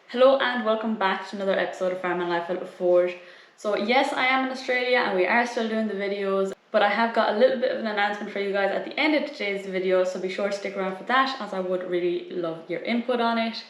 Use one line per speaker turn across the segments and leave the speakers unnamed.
Hello and welcome back to another episode of Farm and Life at VVor. So yes, I am in Australia and we are still doing the videos, but I have got a little bit of an announcement for you guys at the end of today's video, so be sure to stick around for that as I would really love your input on it.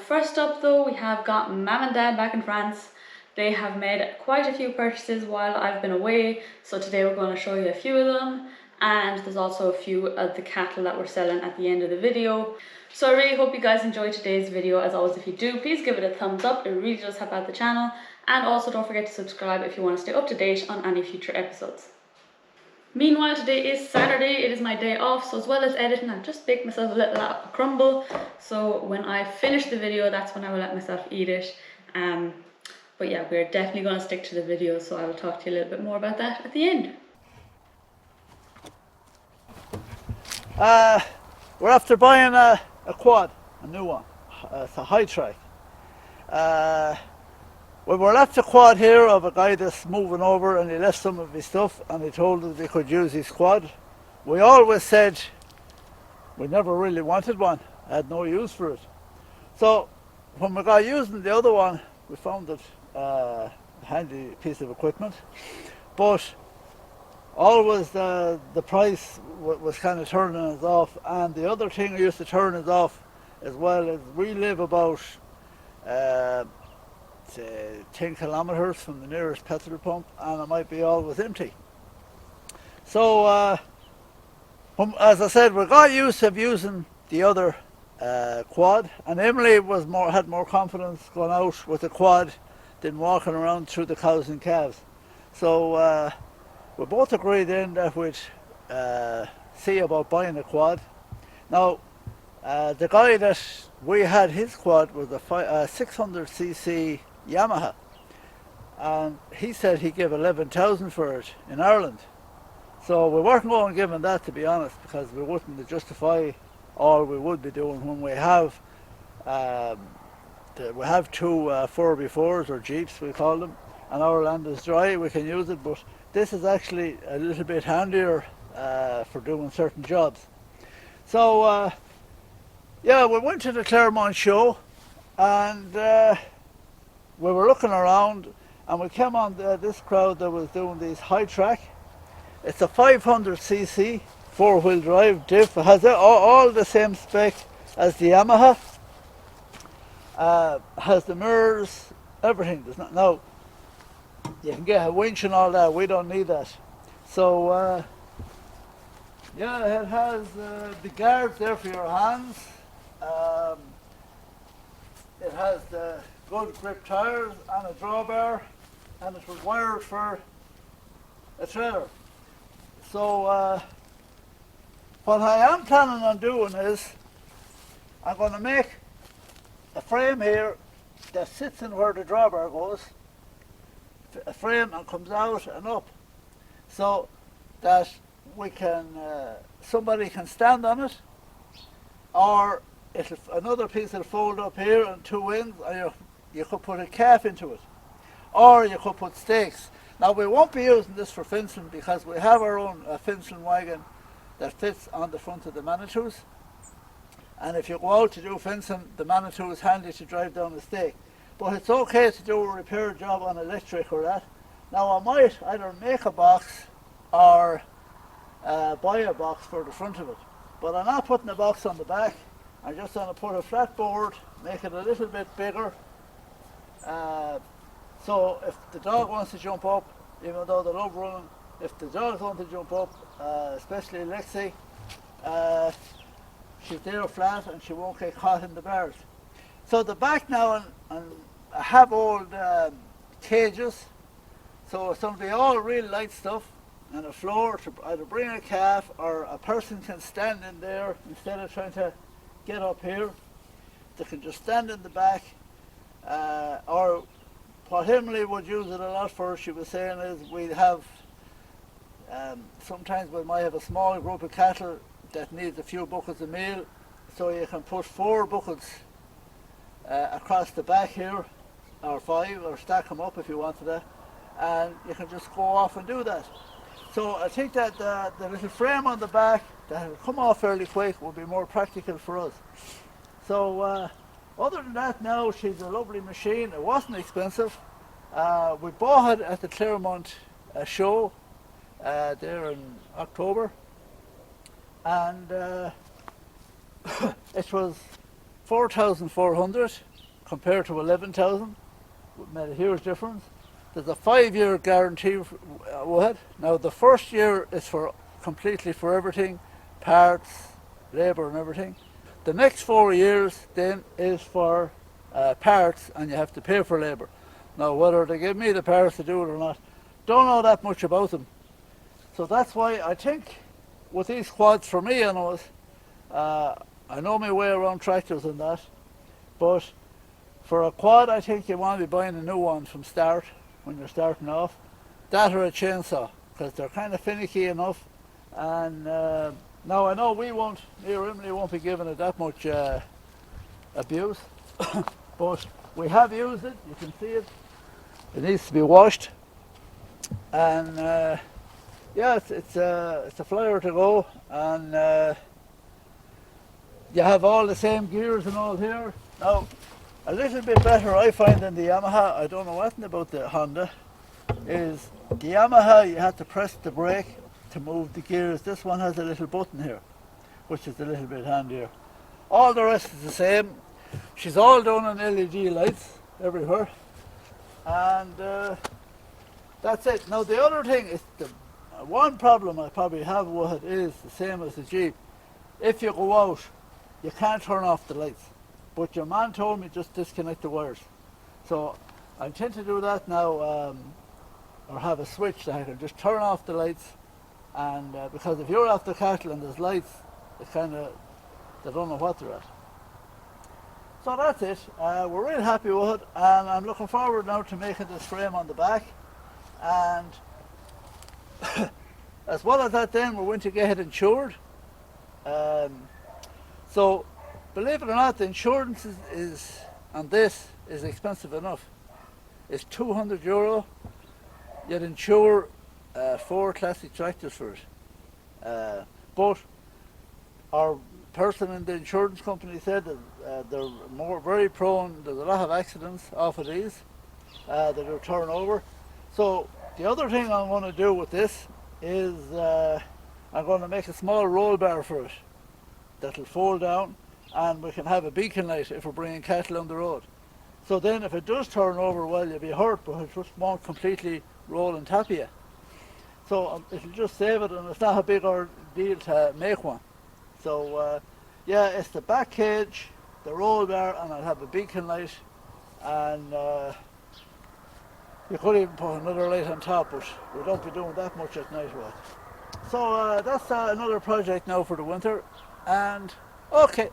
First up though, we have got Mam and Dad back in France. They have made quite a few purchases while I've been away, so today we're going to show you a few of them. And there's also a few of the cattle that we're selling at the end of the video. So I really hope you guys enjoyed today's video. As always, if you do, please give it a thumbs up. It really does help out the channel. And also don't forget to subscribe if you want to stay up to date on any future episodes. Meanwhile, today is Saturday. It is my day off, so as well as editing, I've just baked myself a little apple crumble. So when I finish the video, that's when I will let myself eat it. But yeah, we're definitely going to stick to the video, so I will talk to you a little bit more about that at the end.
We're after buying a quad, a new one. It's a high track. We were left a quad here of a guy that's moving over, and he left some of his stuff and he told us we could use his quad. We always said we never really wanted one, had no use for it. So when we got using the other one, we found it a handy piece of equipment, but always the price was kind of turning us off. And the other thing that used to turn us off as well is we live about 10 kilometres from the nearest petrol pump, and it might be always empty. So as I said, we got used to using the other quad, and Emily had more confidence going out with the quad than walking around through the cows and calves. So we both agreed then that we'd see about buying a quad. Now, the guy that we had his quad was a 600cc Yamaha, and he said he'd give 11,000 for it in Ireland. So we weren't going to give him that, to be honest, because we wouldn't justify all we would be doing when we have two 4x4s or Jeeps, we call them, and our land is dry, we can use it, but this is actually a little bit handier for doing certain jobs. So yeah, we went to the Claremont show, and we were looking around, and we came on this crowd that was doing these high track. It's a 500cc 4-wheel drive diff. It has all the same spec as the Yamaha. Has the mirrors, everything. There's not, no, you can get a winch and all that. We don't need that. So yeah, it has the guards there for your hands. It has the good grip tires and a drawbar, and it was wired for a trailer. So what I am planning on doing is I'm going to make a frame here that sits in where the drawbar goes, a frame, and comes out and up, so that we can somebody can stand on it, or another piece will fold up here on two ends, and you could put a calf into it, or you could put stakes. Now we won't be using this for fencing because we have our own fencing wagon that fits on the front of the Manitous, and if you go out to do fencing, the Manitou is handy to drive down the stake. But it's okay to do a repair job on electric or that. Now I might either make a box or buy a box for the front of it, but I'm not putting a box on the back. I'm just going to put a flat board, make it a little bit bigger, so if the dog wants to jump up, even though they love running, if the dogs want to jump up, especially Lexi, she's there flat and she won't get caught in the bars. So the back now, and I have old cages, so it's going to be all real light stuff, and a floor to either bring a calf or a person can stand in there instead of trying to get up here. They can just stand in the back, or what Emily would use it a lot for, she was saying, is we have sometimes we might have a small group of cattle that needs a few buckets of meal, so you can put 4 buckets across the back here, or 5, or stack them up if you wanted that, and you can just go off and do that. So I think that the little frame on the back that will come off fairly quick will be more practical for us. So Other than that, now she's a lovely machine. It wasn't expensive. We bought it at the Claremont show there in October, and it was 4,400 compared to 11,000. It made a huge difference. There's a 5-year guarantee with it. Now the first year is for completely for everything, parts, labour and everything. The next 4 years then is for parts, and you have to pay for labour. Now whether they give me the parts to do it or not, don't know that much about them. So that's why I think with these quads, for me anyways, I know my way around tractors and that, but for a quad I think you want to be buying a new one from start when you're starting off. That or a chainsaw, because they're kind of finicky enough. And now I know me or Emily won't be giving it that much abuse, but we have used it. You can see it. It needs to be washed, and yeah, it's a flyer to go, and you have all the same gears and all here. Now, a little bit better I find than the Yamaha, I don't know anything about the Honda, is the Yamaha you have to press the brake to move the gears. This one has a little button here, which is a little bit handier. All the rest is the same. She's all done on LED lights everywhere, and that's it. Now the other thing is, the one problem I probably have with it is the same as the Jeep. If you go out, you can't turn off the lights. But your man told me just disconnect the wires. So I intend to do that now, or have a switch that I can just turn off the lights, and because if you're after cattle and there's lights, it's kind of, they don't know what they're at. So that's it. We're really happy with it, and I'm looking forward now to making this frame on the back. And as well as that, then we're going to get it insured. So believe it or not, the insurance is on this is expensive enough. It's €200. You'd insure 4 classic tractors for it. But our person in the insurance company said that they're very prone. There's a lot of accidents off of these that are turned over. So the other thing I'm going to do with this is I'm going to make a small roll bar for it that'll fold down, and we can have a beacon light if we're bringing cattle on the road. So then if it does turn over, well, you'll be hurt, but it just won't completely roll and tap you. So it'll just save it, and it's not a big deal to make one. So yeah, it's the back cage, the roll bar, and I'll have a beacon light, and you could even put another light on top, but we don't be doing that much at night with it. So that's another project now for the winter, and okay.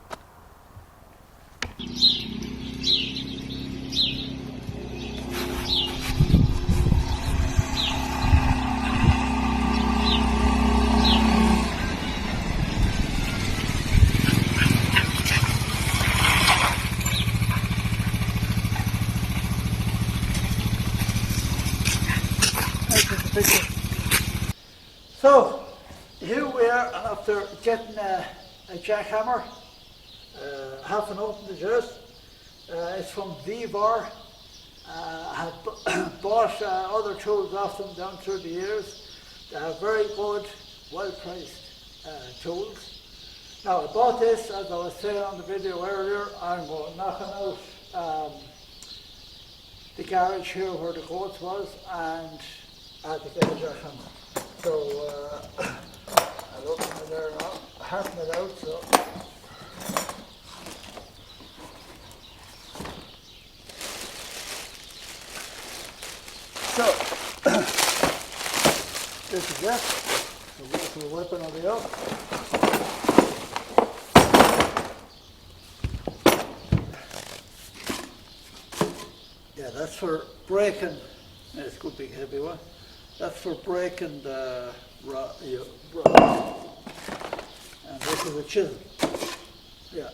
So here we are, and after getting a jackhammer, half an open to just. It's from vevor. I have bought other tools off them down through the years. They are very good, well-priced tools. Now I bought this, as I was saying on the video earlier. I'm going knocking out the garage here where the goats was, and I had to get a jackhammer. So I'll open it there now. I haven't it out, so. So this is it. So we'll go for the weapon of the up. Yeah, that's for breaking. It's a good big heavy one. That's for breaking the rock. And this is a chisel. Yeah.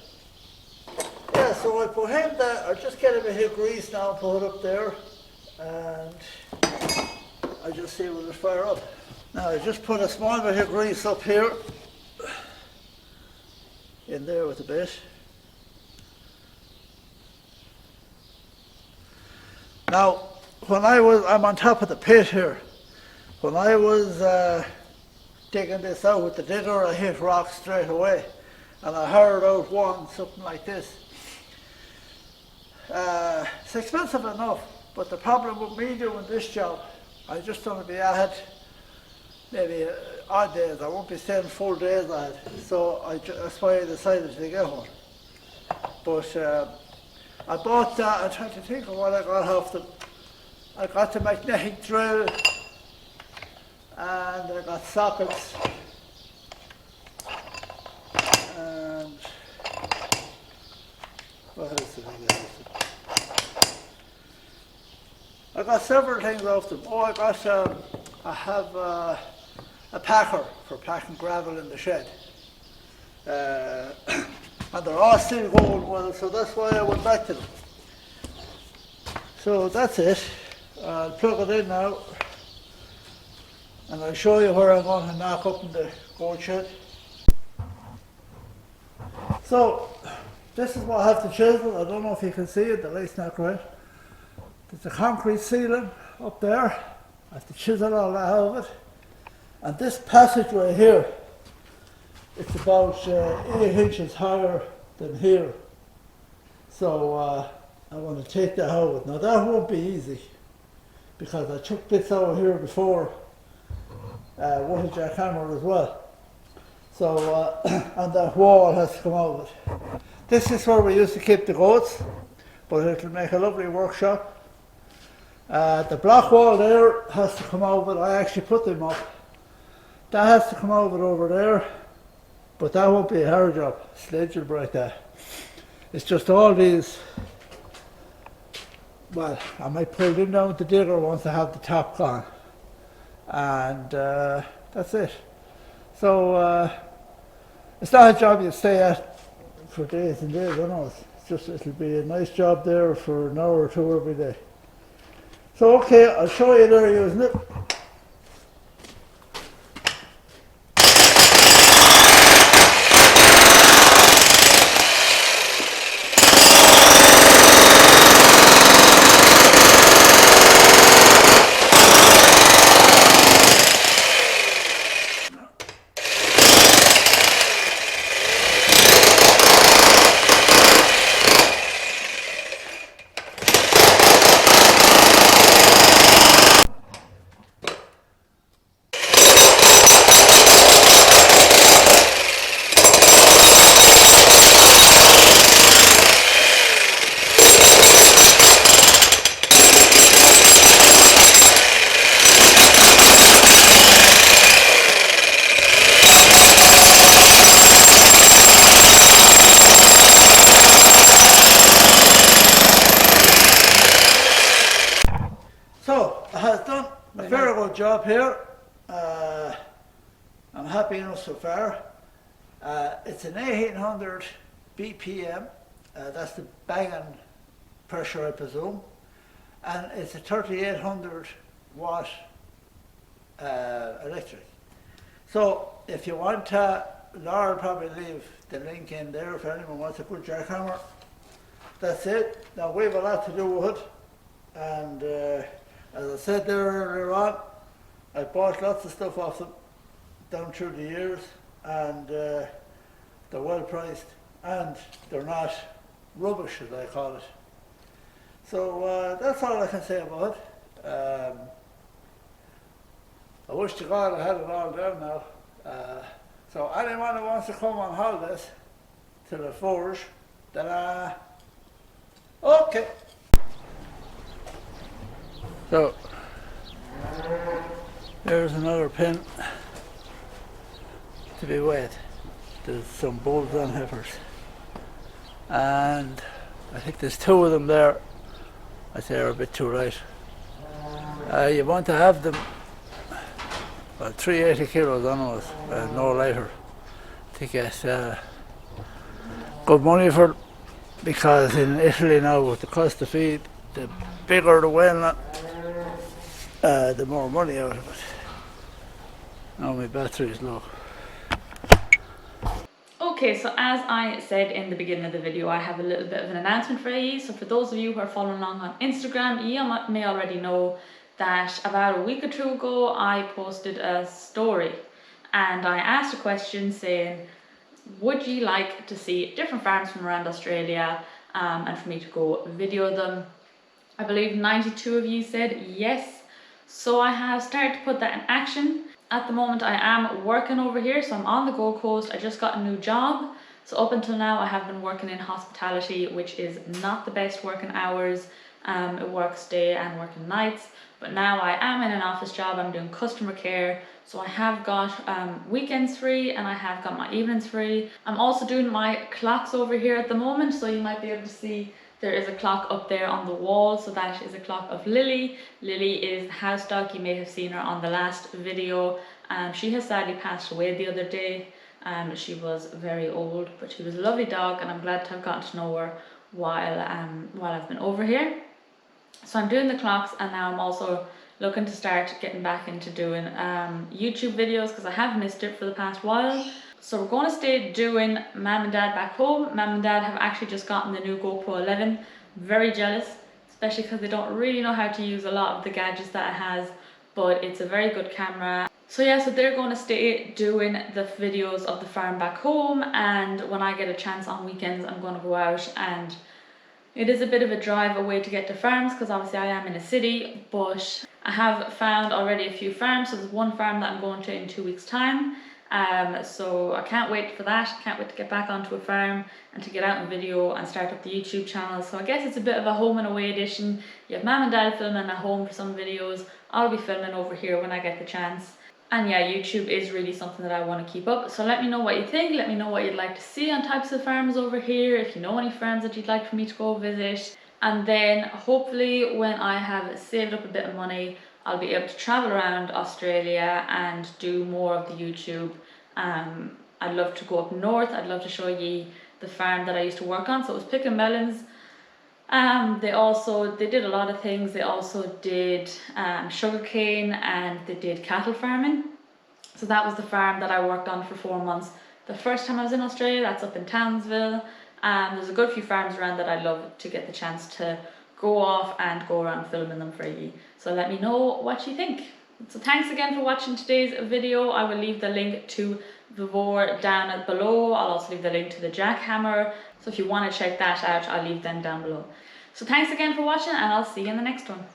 Yeah, so I put him there. I'll just get a bit of grease now and put it up there. And I just see will it fire up. Now I just put a small bit of grease up here. In there with a bit. Now, I'm on top of the pit here. When I was digging this out with the digger, I hit rock straight away. And I hired out one, something like this. It's expensive enough, but the problem with me doing this job, I just don't be at it maybe odd days. I won't be staying full days at it. So that's why I decided to get one. But I bought that. I'm trying to think of what I got off them. I got the magnetic drill, and I got sockets, and what else did I get off them? I got several things off them. Oh, I have a packer for packing gravel in the shed. And they're all still going well, so that's why I went back to them. So that's it. I'll plug it in now, and I'll show you where I'm going to knock up in the goat shed. So this is what I have to chisel. I don't know if you can see it, the light's not great. There's a concrete ceiling up there. I have to chisel all that out of it. And this passageway here, it's about 8 inches higher than here. So I want to take that out. Now that won't be easy, because I took bits out here before with a jackhammer as well. So and that wall has to come out of it. This is where we used to keep the goats, but it'll make a lovely workshop. The block wall there has to come out of it. I actually put them up. That has to come out of it over there. But that won't be a hard job. Sledge will break that. It's just all these. Well, I might pull them down with the digger once I have the top gone. And that's it. So it's not a job you stay at for days and days, I know. It's just, it'll be a nice job there for an hour or two every day. So okay, I'll show you there using it. So I have done a very good job here. I'm happy enough so far. It's an 1800 BPM. That's the banging pressure, I presume. And it's a 3800 watt electric. So if you want to, Laura will probably leave the link in there if anyone wants a good jackhammer. That's it. Now we have a lot to do with it. And as I said there earlier on, I bought lots of stuff off them down through the years, and they're well priced, and they're not rubbish, as I call it. So that's all I can say about it. I wish to God I had it all down now. So anyone who wants to come on holidays to the forge, then okay. So there's another pin to be wet. There's some bolts on heifers, and I think there's two of them there. I say they're a bit too right. You want to have them about 380 kilos on us, no lighter, to get good money for them, because in Italy now with the cost of feed, the bigger the whale, the more money out of it. Now my battery is low.
Okay, so as I said in the beginning of the video, I have a little bit of an announcement for you. So for those of you who are following along on Instagram, you may already know that about a week or two ago, I posted a story and I asked a question saying, would you like to see different farms from around Australia and for me to go video them? I believe 92 of you said yes. So I have started to put that in action. At the moment I am working over here, so I'm on the Gold Coast. I just got a new job. So up until now I have been working in hospitality, which is not the best working hours. It works day and working nights. But now I am in an office job, I'm doing customer care. So I have got weekends free and I have got my evenings free. I'm also doing my clocks over here at the moment. So you might be able to see there is a clock up there on the wall, so that is a clock of Lily. Lily is the house dog. You may have seen her on the last video. She has sadly passed away the other day. She was very old, but she was a lovely dog and I'm glad to have gotten to know her while I've been over here. So I'm doing the clocks and now I'm also looking to start getting back into doing YouTube videos because I have missed it for the past while. So we're going to stay doing Mam and Dad back home. Mam and Dad have actually just gotten the new GoPro 11. Very jealous, especially because they don't really know how to use a lot of the gadgets that it has, but it's a very good camera. So yeah, so they're going to stay doing the videos of the farm back home, and when I get a chance on weekends I'm going to go out, and it is a bit of a drive away to get to farms because obviously I am in a city, but I have found already a few farms. So there's one farm that I'm going to in 2 weeks time. So I can't wait for that. Can't wait to get back onto a farm and to get out and video and start up the YouTube channel. So I guess it's a bit of a home and away edition. You have Mam and Dad filming at home for some videos. I'll be filming over here when I get the chance. And yeah, YouTube is really something that I want to keep up. So let me know what you think. Let me know what you'd like to see on types of farms over here. If you know any farms that you'd like for me to go visit. And then hopefully when I have saved up a bit of money, I'll be able to travel around Australia and do more of the YouTube. I'd love to go up north. I'd love to show you the farm that I used to work on. So it was picking melons. They did a lot of things. They also did sugarcane and they did cattle farming. So that was the farm that I worked on for 4 months. The first time I was in Australia, that's up in Townsville. There's a good few farms around that I'd love to get the chance to go off and go around filming them for you. So let me know what you think. So thanks again for watching today's video. I will leave the link to vevor down below. I'll also leave the link to the Jackhammer. So if you want to check that out, I'll leave them down below. So thanks again for watching and I'll see you in the next one.